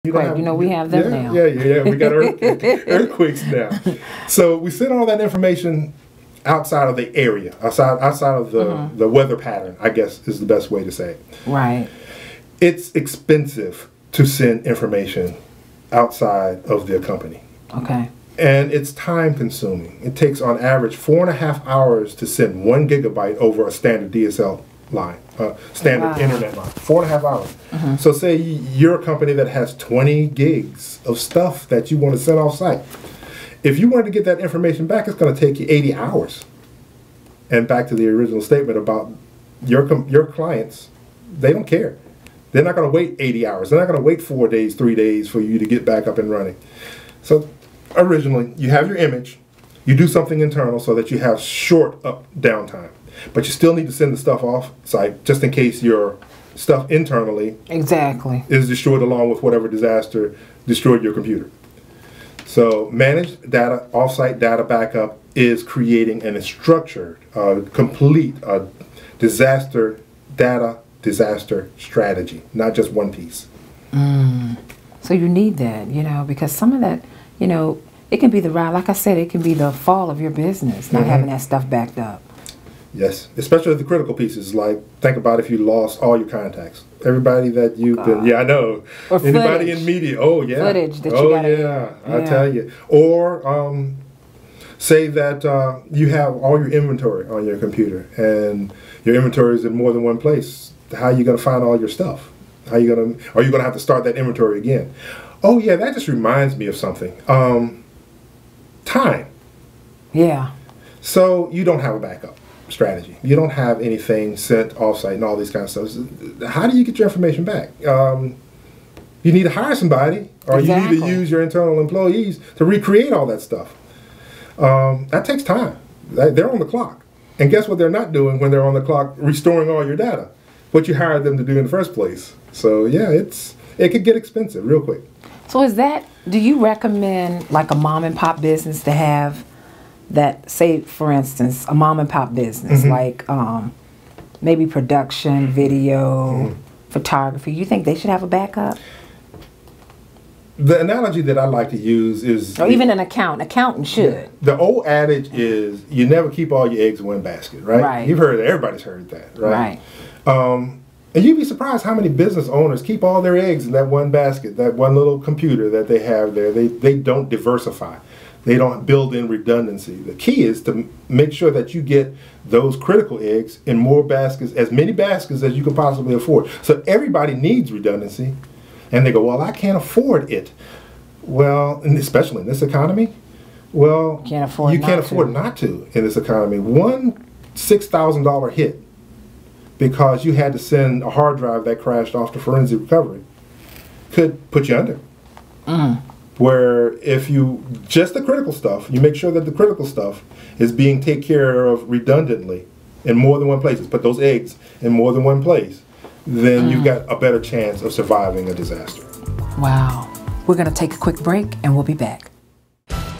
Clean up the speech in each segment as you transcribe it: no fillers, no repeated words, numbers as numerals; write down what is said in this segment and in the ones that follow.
Right, we have them now. Yeah. We got earthquakes now. So we send all that information outside of the area, outside of the weather pattern, I guess is the best way to say it. Right. It's expensive to send information outside of their company. Okay. And it's time consuming. It takes on average 4.5 hours to send 1 gigabyte over a standard DSL line, standard internet line. 4.5 hours. So say you're a company that has 20 gigs of stuff that you want to send off site. If you wanted to get that information back, it's going to take you 80 hours. And back to the original statement about your clients, they don't care. They're not going to wait 80 hours. They're not going to wait 4 days, 3 days for you to get back up and running. So originally, you have your image, you do something internal so that you have short downtime. But you still need to send the stuff off site just in case your stuff internally is destroyed along with whatever disaster destroyed your computer. So managed data, offsite data backup is creating a structured, complete disaster strategy, not just one piece. So you need that, because some of that, it can be the ride. Like I said, it can be the fall of your business, not having that stuff backed up. Yes, especially the critical pieces. Like, think about if you lost all your contacts. Everybody that you've been, I know. Or anybody in media, footage that you got. I tell you. Or say that you have all your inventory on your computer, and your inventory is in more than one place. How are you going to find all your stuff? Are you going to have to start that inventory again? Oh yeah, that just reminds me of something. Time. Yeah. So you don't have a backup strategy. You don't have anything sent offsite and all these kind of stuff. How do you get your information back? You need to hire somebody, or you need to use your internal employees to recreate all that stuff. That takes time. They're on the clock. And guess what they're not doing when they're on the clock? Restoring all your data. What you hired them to do in the first place. So yeah, it could get expensive real quick. So do you recommend like a mom and pop business to have that, say for instance, a mom and pop business, like maybe production, video, photography, you think they should have a backup? The analogy that I like to use is... Or even an accountant should. The old adage is you never keep all your eggs in one basket, right? Right. You've heard that. Everybody's heard that, right? Right. And you'd be surprised how many business owners keep all their eggs in that one basket, that one little computer that they have there. They don't diversify. They don't build in redundancy. The key is to make sure that you get those critical eggs in more baskets, as many baskets as you can possibly afford. So everybody needs redundancy. And they go, well, I can't afford it. Well, and especially in this economy, well, you can't afford not to in this economy. One $6,000 hit because you had to send a hard drive that crashed off to forensic recovery could put you under. Where if you, just the critical stuff, you make sure that the critical stuff is being taken care of redundantly in more than one place. Put those eggs in more than one place. Then you've got a better chance of surviving a disaster. Wow. We're going to take a quick break and we'll be back.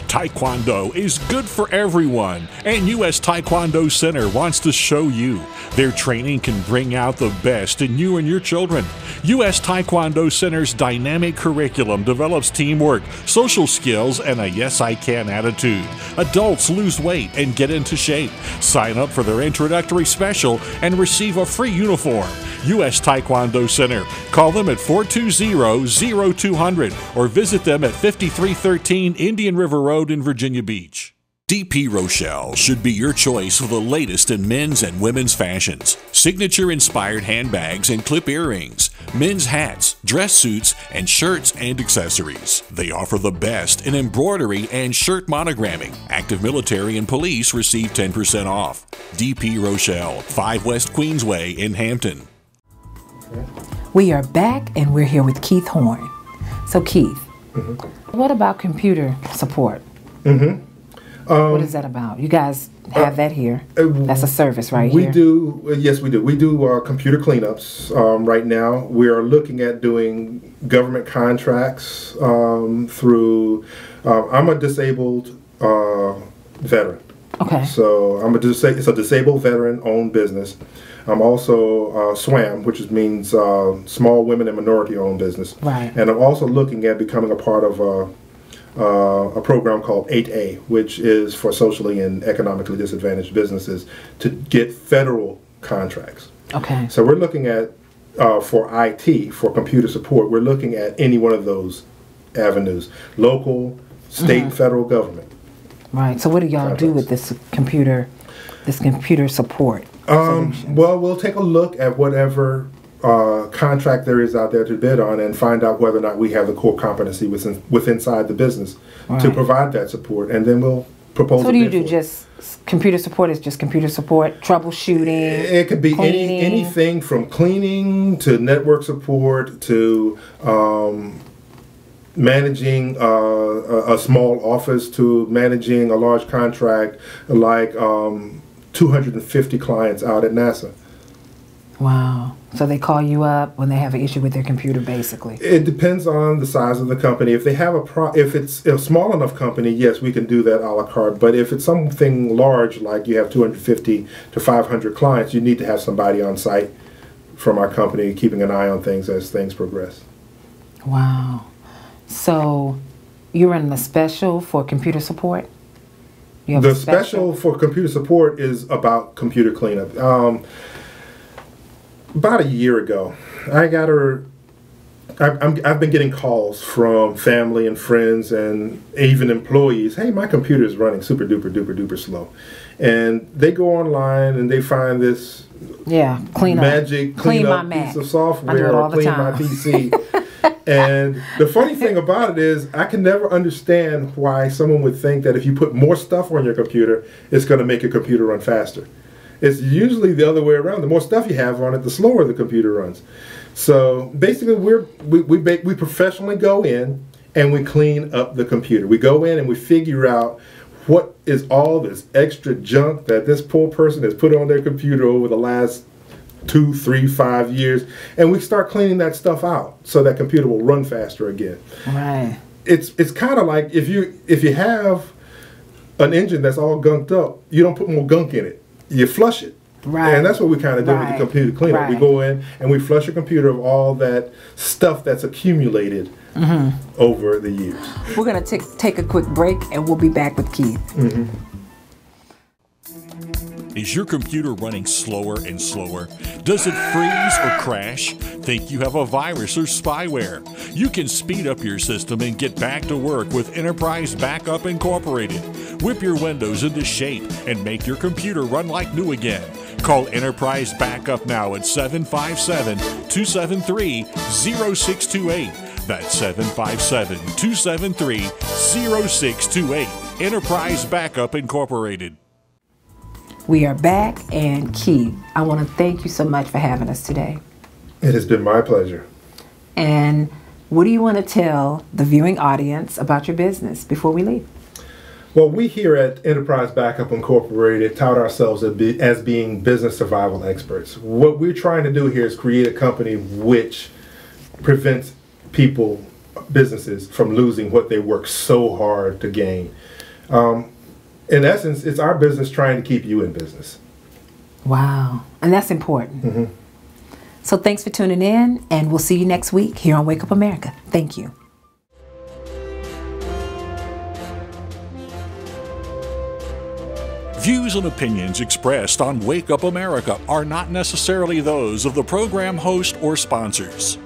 Taekwondo is good for everyone, and U.S. Taekwondo Center wants to show you. Their training can bring out the best in you and your children. U.S. Taekwondo Center's dynamic curriculum develops teamwork, social skills, and a yes I can attitude. Adults lose weight and get into shape. Sign up for their introductory special and receive a free uniform. U.S. Taekwondo Center. Call them at 420-0200 or visit them at 5313 Indian River Road in Virginia Beach. DP Rochelle should be your choice for the latest in men's and women's fashions. Signature-inspired handbags and clip earrings, men's hats, dress suits, and shirts and accessories. They offer the best in embroidery and shirt monogramming. Active military and police receive 10% off. DP Rochelle, 5 West Queensway in Hampton. We are back and we're here with Keith Horn. So Keith, what about computer support? What is that about? You guys have that here. That's a service right here. We do, yes we do. We do computer cleanups right now. We are looking at doing government contracts through, I'm a disabled veteran. Okay. So it's a disabled veteran owned business. I'm also SWAM, which means Small Women and Minority Owned Business. Right. And I'm also looking at becoming a part of a program called 8A, which is for socially and economically disadvantaged businesses to get federal contracts. Okay. So we're looking at, for IT, for computer support, we're looking at any one of those avenues: local, state, federal government. Right. So what do y'all do with this computer support? Well, we'll take a look at whatever contract there is out there to bid on and find out whether or not we have the core competency inside the business to provide that support, and then we'll propose. So what do you do? Just computer support is just computer support, troubleshooting. It could be anything from cleaning to network support to managing a small office to managing a large contract like 250 clients out at NASA. Wow. So they call you up when they have an issue with their computer, basically. It depends on the size of the company. If they have if it's a small enough company, yes, we can do that a la carte. But if it's something large, like you have 250 to 500 clients, you need to have somebody on site from our company keeping an eye on things as things progress. Wow. So you're running a special for computer support? You have The a special for computer support is about computer cleanup. About a year ago, I've been getting calls from family and friends and even employees. Hey, my computer is running super duper duper duper slow, and they go online and they find this magic clean up piece of software or clean my PC. And the funny thing about it is, I can never understand why someone would think that if you put more stuff on your computer, it's going to make your computer run faster. It's usually the other way around. The more stuff you have on it, the slower the computer runs. So basically, we professionally go in and we clean up the computer. We go in and we figure out what is all this extra junk that this poor person has put on their computer over the last 2, 3, 5 years, and we start cleaning that stuff out so that computer will run faster again. Right. It's kind of like if you have an engine that's all gunked up, you don't put more gunk in it. You flush it. Right. And that's what we kind of do with the computer cleanup. Right. We go in and we flush your computer of all that stuff that's accumulated over the years. We're going to take a quick break, and we'll be back with Keith. Is your computer running slower and slower? Does it freeze or crash? Think you have a virus or spyware? You can speed up your system and get back to work with Enterprise Backup Incorporated. Whip your windows into shape and make your computer run like new again. Call Enterprise Backup now at 757-273-0628. That's 757-273-0628. Enterprise Backup Incorporated. We are back, and Keith, I want to thank you so much for having us today. It has been my pleasure. And what do you want to tell the viewing audience about your business before we leave? Well, we here at Enterprise Backup Incorporated tout ourselves as being business survival experts. What we're trying to do here is create a company which prevents businesses from losing what they work so hard to gain. In essence, it's our business trying to keep you in business. Wow. And that's important. So thanks for tuning in, and we'll see you next week here on Wake Up America. Thank you. Views and opinions expressed on Wake Up America are not necessarily those of the program host or sponsors.